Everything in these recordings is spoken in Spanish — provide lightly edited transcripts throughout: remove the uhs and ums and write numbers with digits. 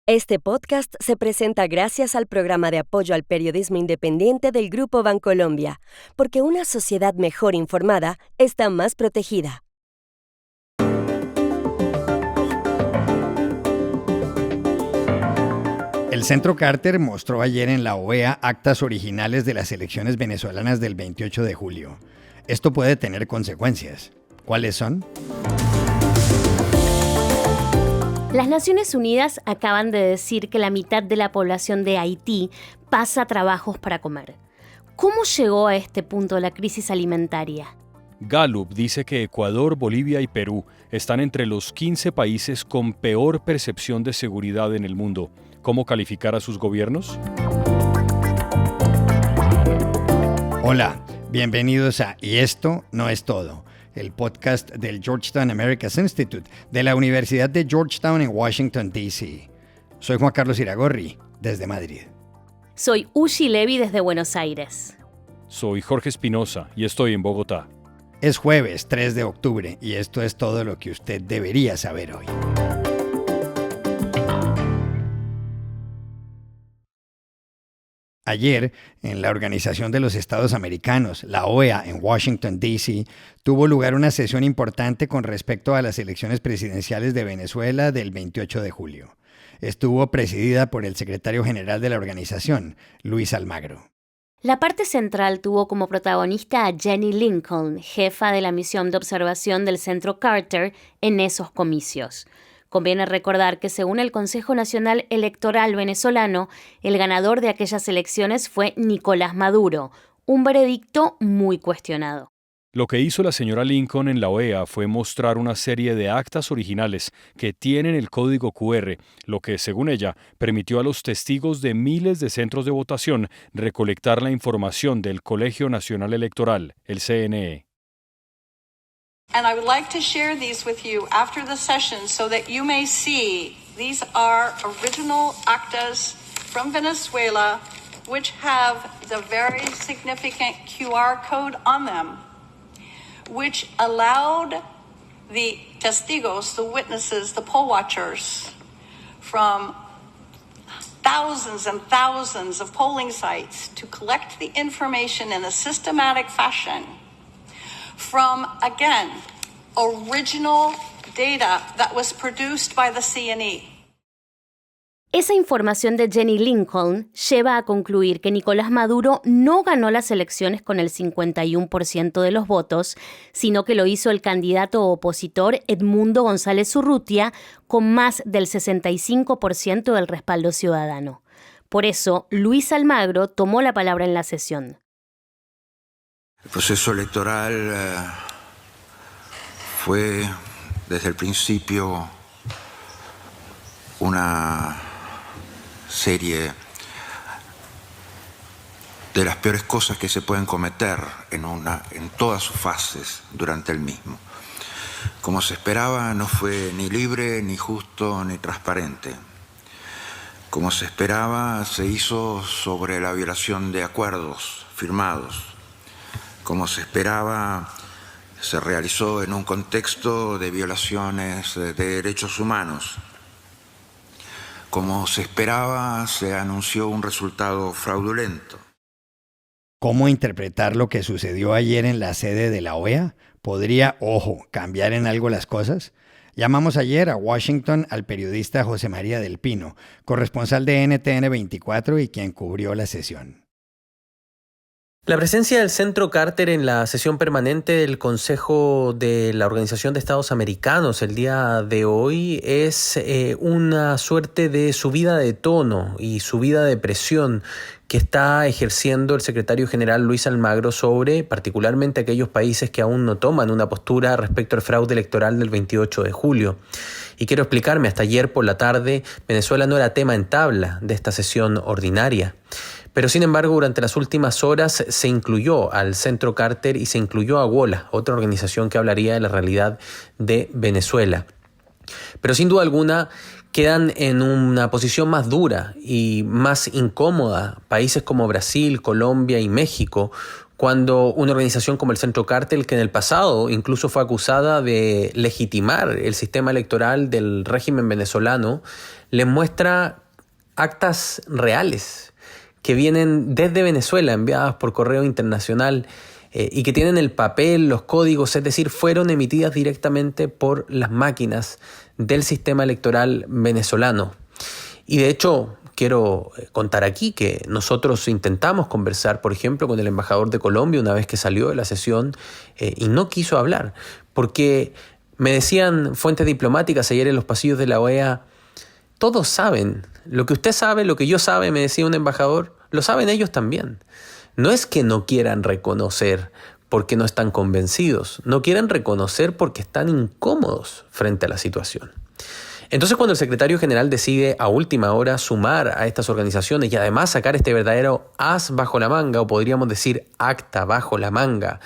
Este podcast se presenta gracias al programa de apoyo al periodismo independiente del Grupo Bancolombia, porque una sociedad mejor informada está más protegida. El Centro Carter mostró ayer en la OEA actas originales de las elecciones venezolanas del 28 de julio. Esto puede tener consecuencias. ¿Cuáles son? Las Naciones Unidas acaban de decir que la mitad de la población de Haití pasa trabajos para comer. ¿Cómo llegó a este punto la crisis alimentaria? Gallup dice que Ecuador, Bolivia y Perú están entre los 15 países con peor percepción de seguridad en el mundo. ¿Cómo calificar a sus gobiernos? Hola, bienvenidos a Y esto no es todo, el podcast del Georgetown Americas Institute de la Universidad de Georgetown en Washington, D.C. Soy Juan Carlos Iragorri, desde Madrid. Soy Ushi Levy desde Buenos Aires. Soy Jorge Espinosa y estoy en Bogotá. Es jueves 3 de octubre y esto es todo lo que usted debería saber hoy. Ayer, en la Organización de los Estados Americanos, la OEA, en Washington, D.C., tuvo lugar una sesión importante con respecto a las elecciones presidenciales de Venezuela del 28 de julio. Estuvo presidida por el secretario general de la organización, Luis Almagro. La parte central tuvo como protagonista a Jenny Lincoln, jefa de la misión de observación del Centro Carter en esos comicios. Conviene recordar que según el Consejo Nacional Electoral venezolano, el ganador de aquellas elecciones fue Nicolás Maduro, un veredicto muy cuestionado. Lo que hizo la señora Lincoln en la OEA fue mostrar una serie de actas originales que tienen el código QR, lo que, según ella, permitió a los testigos de miles de centros de votación recolectar la información del Colegio Nacional Electoral, el CNE. And I would like to share these with you after the session so that you may see these are original actas from Venezuela which have the very significant QR code on them, which allowed the testigos, the witnesses, the poll watchers from thousands and thousands of polling sites to collect the information in a systematic fashion from, again, original data that was produced by the CNE. Esa información de Jenny Lincoln lleva a concluir que Nicolás Maduro no ganó las elecciones con el 51% de los votos, sino que lo hizo el candidato opositor Edmundo González Urrutia con más del 65% del respaldo ciudadano. Por eso, Luis Almagro tomó la palabra en la sesión. El proceso electoral fue desde el principio una serie de las peores cosas que se pueden cometer en todas sus fases durante el mismo. Como se esperaba, no fue ni libre, ni justo, ni transparente. Como se esperaba, se hizo sobre la violación de acuerdos firmados. Como se esperaba, se realizó en un contexto de violaciones de derechos humanos. Como se esperaba, se anunció un resultado fraudulento. ¿Cómo interpretar lo que sucedió ayer en la sede de la OEA? ¿Podría, cambiar en algo las cosas? Llamamos ayer a Washington al periodista José María del Pino, corresponsal de NTN 24 y quien cubrió la sesión. La presencia del Centro Carter en la sesión permanente del Consejo de la Organización de Estados Americanos el día de hoy es una suerte de subida de tono y subida de presión que está ejerciendo el secretario general Luis Almagro sobre particularmente aquellos países que aún no toman una postura respecto al fraude electoral del 28 de julio. Y quiero explicarme, hasta ayer por la tarde Venezuela no era tema en tabla de esta sesión ordinaria. Pero sin embargo, durante las últimas horas se incluyó al Centro Carter y se incluyó a WOLA, otra organización que hablaría de la realidad de Venezuela. Pero sin duda alguna quedan en una posición más dura y más incómoda países como Brasil, Colombia y México, cuando una organización como el Centro Cárter, que en el pasado incluso fue acusada de legitimar el sistema electoral del régimen venezolano, les muestra actas reales que vienen desde Venezuela, enviadas por correo internacional, y que tienen el papel, los códigos, es decir, fueron emitidas directamente por las máquinas del sistema electoral venezolano. Y de hecho, quiero contar aquí que nosotros intentamos conversar, por ejemplo, con el embajador de Colombia una vez que salió de la sesión y no quiso hablar, porque me decían fuentes diplomáticas ayer en los pasillos de la OEA, todos saben, lo que usted sabe, lo que yo sabe, me decía un embajador, lo saben ellos también. No es que no quieran reconocer porque no están convencidos, no quieren reconocer porque están incómodos frente a la situación. Entonces, cuando el secretario general decide a última hora sumar a estas organizaciones y además sacar este verdadero as bajo la manga, o podríamos decir acta bajo la manga,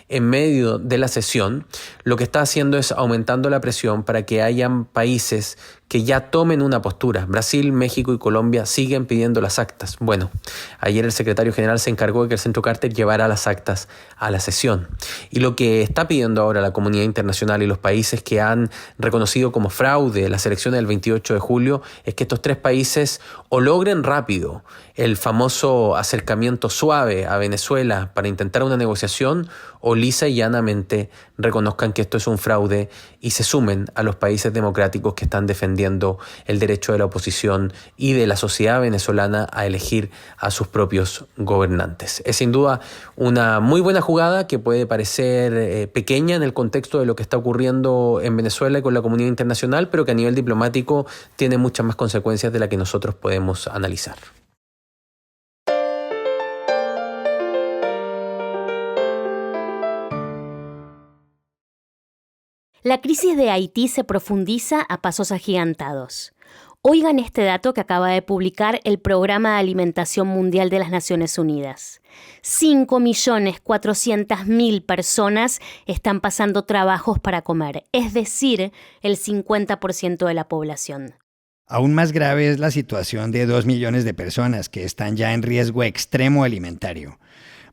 en medio de la sesión, lo que está haciendo es aumentando la presión para que hayan países que ya tomen una postura. Brasil, México y Colombia siguen pidiendo las actas. Bueno, ayer el secretario general se encargó de que el Centro Cárter llevara las actas a la sesión. Y lo que está pidiendo ahora la comunidad internacional y los países que han reconocido como fraude las elecciones del 28 de julio es que estos 3 países o logren rápido el famoso acercamiento suave a Venezuela para intentar una negociación, o lisa y llanamente reconozcan que esto es un fraude y se sumen a los países democráticos que están defendiendo el derecho de la oposición y de la sociedad venezolana a elegir a sus propios gobernantes. Es sin duda una muy buena jugada que puede parecer pequeña en el contexto de lo que está ocurriendo en Venezuela y con la comunidad internacional, pero que a nivel diplomático tiene muchas más consecuencias de las que nosotros podemos analizar. La crisis de Haití se profundiza a pasos agigantados. Oigan este dato que acaba de publicar el Programa de Alimentación Mundial de las Naciones Unidas. 5.400.000 personas están pasando trabajos para comer, es decir, el 50% de la población. Aún más grave es la situación de 2 millones de personas que están ya en riesgo extremo alimentario.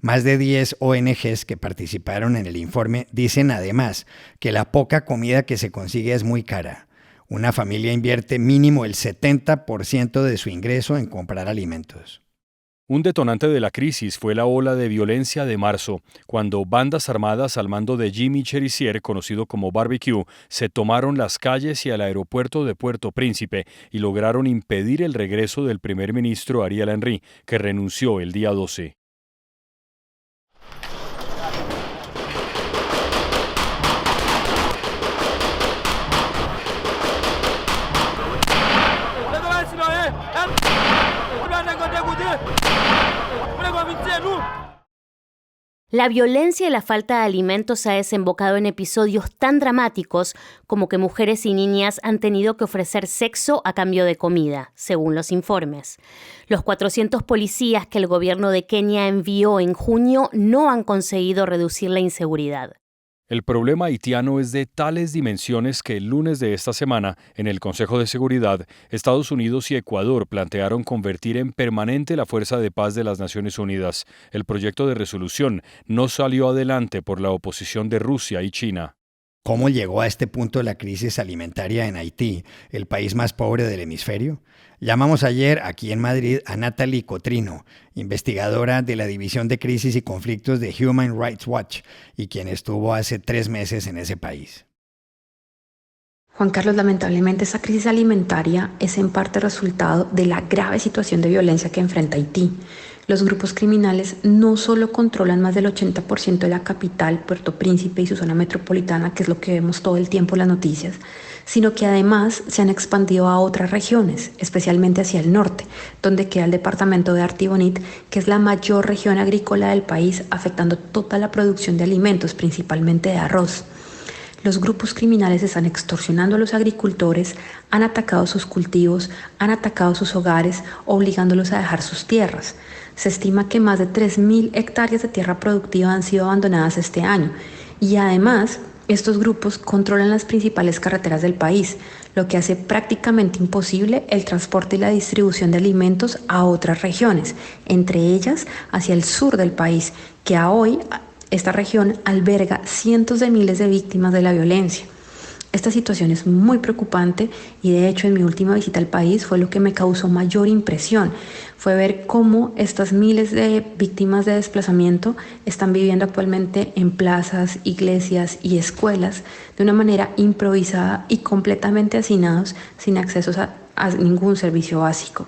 Más de 10 ONGs que participaron en el informe dicen además que la poca comida que se consigue es muy cara. Una familia invierte mínimo el 70% de su ingreso en comprar alimentos. Un detonante de la crisis fue la ola de violencia de marzo, cuando bandas armadas al mando de Jimmy Cherizier, conocido como Barbecue, se tomaron las calles y al aeropuerto de Puerto Príncipe y lograron impedir el regreso del primer ministro Ariel Henry, que renunció el día 12. La violencia y la falta de alimentos ha desembocado en episodios tan dramáticos como que mujeres y niñas han tenido que ofrecer sexo a cambio de comida, según los informes. Los 400 policías que el gobierno de Kenia envió en junio no han conseguido reducir la inseguridad. El problema haitiano es de tales dimensiones que el lunes de esta semana, en el Consejo de Seguridad, Estados Unidos y Ecuador plantearon convertir en permanente la Fuerza de Paz de las Naciones Unidas. El proyecto de resolución no salió adelante por la oposición de Rusia y China. ¿Cómo llegó a este punto la crisis alimentaria en Haití, el país más pobre del hemisferio? Llamamos ayer, aquí en Madrid, a Natalie Cotrino, investigadora de la División de Crisis y Conflictos de Human Rights Watch y quien estuvo hace 3 meses en ese país. Juan Carlos, lamentablemente esa crisis alimentaria es en parte resultado de la grave situación de violencia que enfrenta Haití. Los grupos criminales no solo controlan más del 80% de la capital, Puerto Príncipe y su zona metropolitana, que es lo que vemos todo el tiempo en las noticias, sino que además se han expandido a otras regiones, especialmente hacia el norte, donde queda el departamento de Artibonite, que es la mayor región agrícola del país, afectando toda la producción de alimentos, principalmente de arroz. Los grupos criminales están extorsionando a los agricultores, han atacado sus cultivos, han atacado sus hogares, obligándolos a dejar sus tierras. Se estima que más de 3.000 hectáreas de tierra productiva han sido abandonadas este año. Y además, estos grupos controlan las principales carreteras del país, lo que hace prácticamente imposible el transporte y la distribución de alimentos a otras regiones, entre ellas hacia el sur del país, que a hoy esta región alberga cientos de miles de víctimas de la violencia. Esta situación es muy preocupante y de hecho en mi última visita al país fue lo que me causó mayor impresión. Fue ver cómo estas miles de víctimas de desplazamiento están viviendo actualmente en plazas, iglesias y escuelas de una manera improvisada y completamente hacinados sin acceso a ningún servicio básico.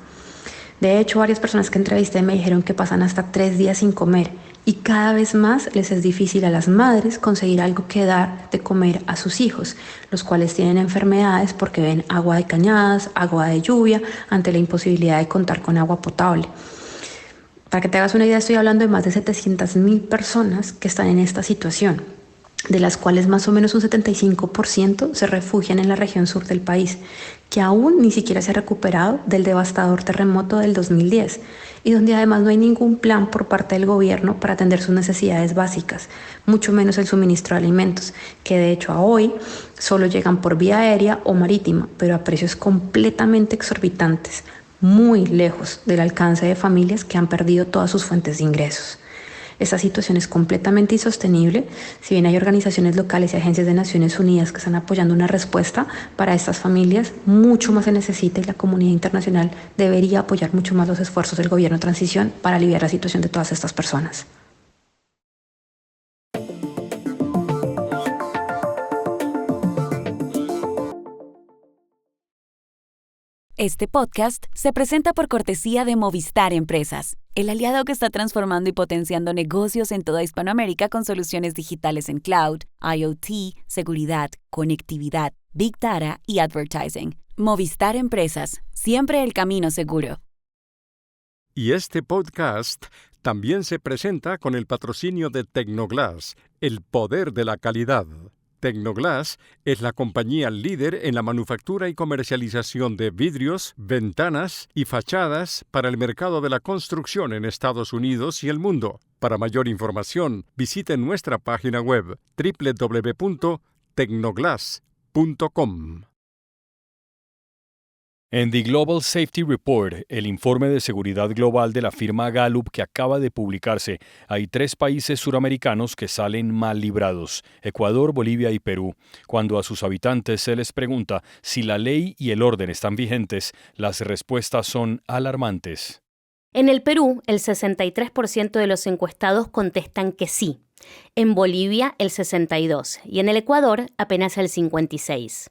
De hecho, varias personas que entrevisté me dijeron que pasan hasta 3 días sin comer y cada vez más les es difícil a las madres conseguir algo que dar de comer a sus hijos, los cuales tienen enfermedades porque ven agua de cañadas, agua de lluvia, ante la imposibilidad de contar con agua potable. Para que te hagas una idea, estoy hablando de más de 700,000 personas que están en esta situación, de las cuales más o menos un 75% se refugian en la región sur del país, que aún ni siquiera se ha recuperado del devastador terremoto del 2010 y donde además no hay ningún plan por parte del gobierno para atender sus necesidades básicas, mucho menos el suministro de alimentos, que de hecho a hoy solo llegan por vía aérea o marítima, pero a precios completamente exorbitantes, muy lejos del alcance de familias que han perdido todas sus fuentes de ingresos. Esta situación es completamente insostenible. Si bien hay organizaciones locales y agencias de Naciones Unidas que están apoyando una respuesta para estas familias, mucho más se necesita y la comunidad internacional debería apoyar mucho más los esfuerzos del gobierno de transición para aliviar la situación de todas estas personas. Este podcast se presenta por cortesía de Movistar Empresas, el aliado que está transformando y potenciando negocios en toda Hispanoamérica con soluciones digitales en cloud, IoT, seguridad, conectividad, Big Data y advertising. Movistar Empresas, siempre el camino seguro. Y este podcast también se presenta con el patrocinio de Tecnoglass, el poder de la calidad. Tecnoglass es la compañía líder en la manufactura y comercialización de vidrios, ventanas y fachadas para el mercado de la construcción en Estados Unidos y el mundo. Para mayor información, visite nuestra página web www.tecnoglass.com. En The Global Safety Report, el informe de seguridad global de la firma Gallup que acaba de publicarse, hay 3 países suramericanos que salen mal librados: Ecuador, Bolivia y Perú. Cuando a sus habitantes se les pregunta si la ley y el orden están vigentes, las respuestas son alarmantes. En el Perú, el 63% de los encuestados contestan que sí. En Bolivia, el 62%, y en el Ecuador, apenas el 56%.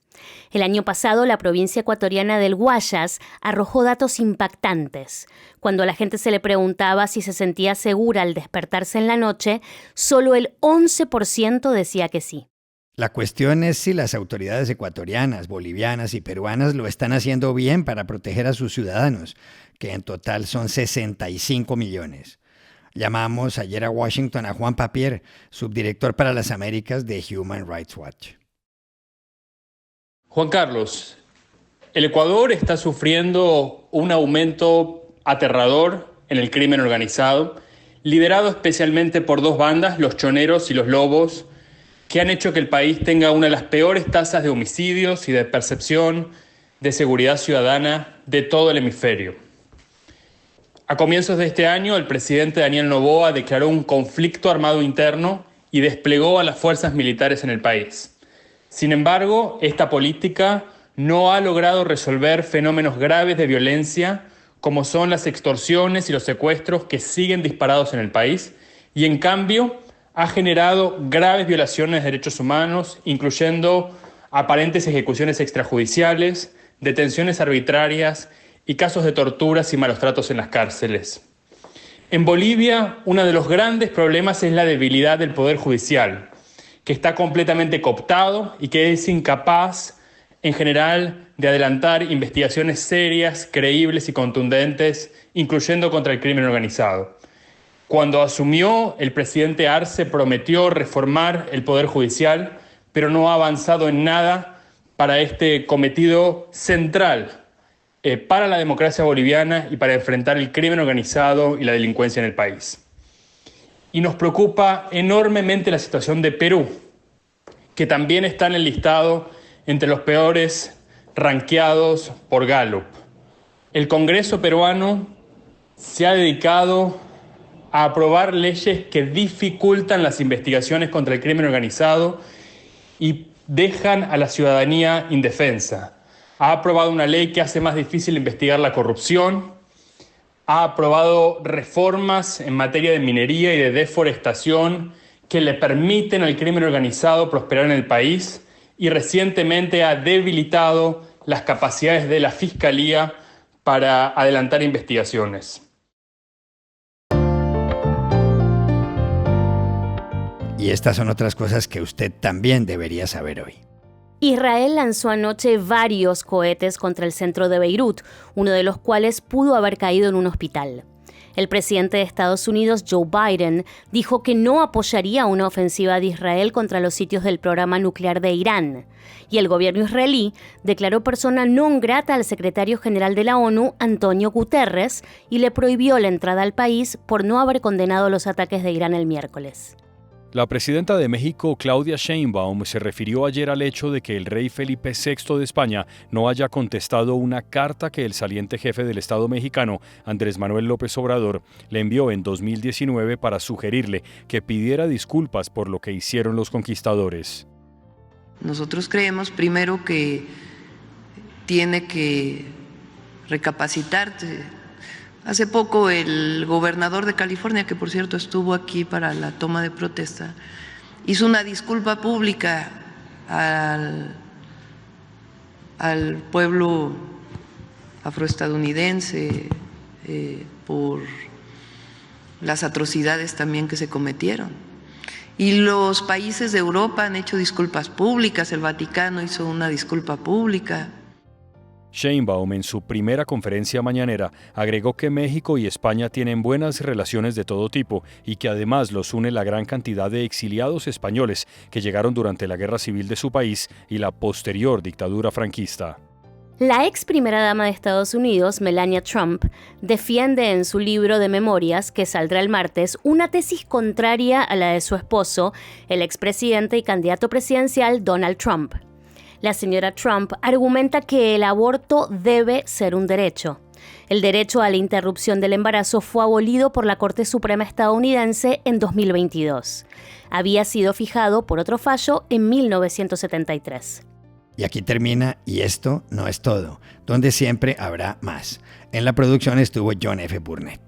El año pasado, la provincia ecuatoriana del Guayas arrojó datos impactantes. Cuando a la gente se le preguntaba si se sentía segura al despertarse en la noche, solo el 11% decía que sí. La cuestión es si las autoridades ecuatorianas, bolivianas y peruanas lo están haciendo bien para proteger a sus ciudadanos, que en total son 65 millones. Llamamos ayer a Washington a Juan Papier, subdirector para las Américas de Human Rights Watch. Juan Carlos, el Ecuador está sufriendo un aumento aterrador en el crimen organizado, liderado especialmente por 2 bandas, los choneros y los lobos, que han hecho que el país tenga una de las peores tasas de homicidios y de percepción de seguridad ciudadana de todo el hemisferio. A comienzos de este año, el presidente Daniel Noboa declaró un conflicto armado interno y desplegó a las fuerzas militares en el país. Sin embargo, esta política no ha logrado resolver fenómenos graves de violencia, como son las extorsiones y los secuestros que siguen disparados en el país, y en cambio ha generado graves violaciones de derechos humanos, incluyendo aparentes ejecuciones extrajudiciales, detenciones arbitrarias y casos de torturas y malos tratos en las cárceles. En Bolivia, uno de los grandes problemas es la debilidad del Poder Judicial, que está completamente cooptado y que es incapaz, en general, de adelantar investigaciones serias, creíbles y contundentes, incluyendo contra el crimen organizado. Cuando asumió, el presidente Arce prometió reformar el Poder Judicial, pero no ha avanzado en nada para este cometido central para la democracia boliviana y para enfrentar el crimen organizado y la delincuencia en el país. Y nos preocupa enormemente la situación de Perú, que también está en el listado entre los peores ranqueados por Gallup. El Congreso peruano se ha dedicado a aprobar leyes que dificultan las investigaciones contra el crimen organizado y dejan a la ciudadanía indefensa. Ha aprobado una ley que hace más difícil investigar la corrupción, ha aprobado reformas en materia de minería y de deforestación que le permiten al crimen organizado prosperar en el país y recientemente ha debilitado las capacidades de la Fiscalía para adelantar investigaciones. Y estas son otras cosas que usted también debería saber hoy. Israel lanzó anoche varios cohetes contra el centro de Beirut, uno de los cuales pudo haber caído en un hospital. El presidente de Estados Unidos, Joe Biden, dijo que no apoyaría una ofensiva de Israel contra los sitios del programa nuclear de Irán. Y el gobierno israelí declaró persona non grata al secretario general de la ONU, Antonio Guterres, y le prohibió la entrada al país por no haber condenado los ataques de Irán el miércoles. La presidenta de México, Claudia Sheinbaum, se refirió ayer al hecho de que el rey Felipe VI de España no haya contestado una carta que el saliente jefe del Estado mexicano, Andrés Manuel López Obrador, le envió en 2019 para sugerirle que pidiera disculpas por lo que hicieron los conquistadores. Nosotros creemos primero que tiene que recapacitarse. Hace poco el gobernador de California, que por cierto estuvo aquí para la toma de protesta, hizo una disculpa pública al pueblo afroestadounidense por las atrocidades también que se cometieron. Y los países de Europa han hecho disculpas públicas, el Vaticano hizo una disculpa pública. Sheinbaum, en su primera conferencia mañanera, agregó que México y España tienen buenas relaciones de todo tipo y que además los une la gran cantidad de exiliados españoles que llegaron durante la guerra civil de su país y la posterior dictadura franquista. La ex primera dama de Estados Unidos, Melania Trump, defiende en su libro de memorias, que saldrá el martes, una tesis contraria a la de su esposo, el expresidente y candidato presidencial Donald Trump. La señora Trump argumenta que el aborto debe ser un derecho. El derecho a la interrupción del embarazo fue abolido por la Corte Suprema estadounidense en 2022. Había sido fijado por otro fallo en 1973. Y aquí termina Y esto no es todo, donde siempre habrá más. En la producción estuvo John F. Burnett.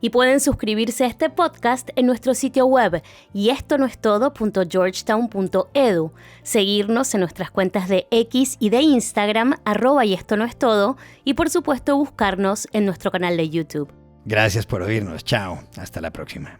Y pueden suscribirse a este podcast en nuestro sitio web yestonoestodo.georgetown.edu, seguirnos en nuestras cuentas de X y de Instagram @yestonoestodo y por supuesto buscarnos en nuestro canal de YouTube. Gracias por oírnos. Chao. Hasta la próxima.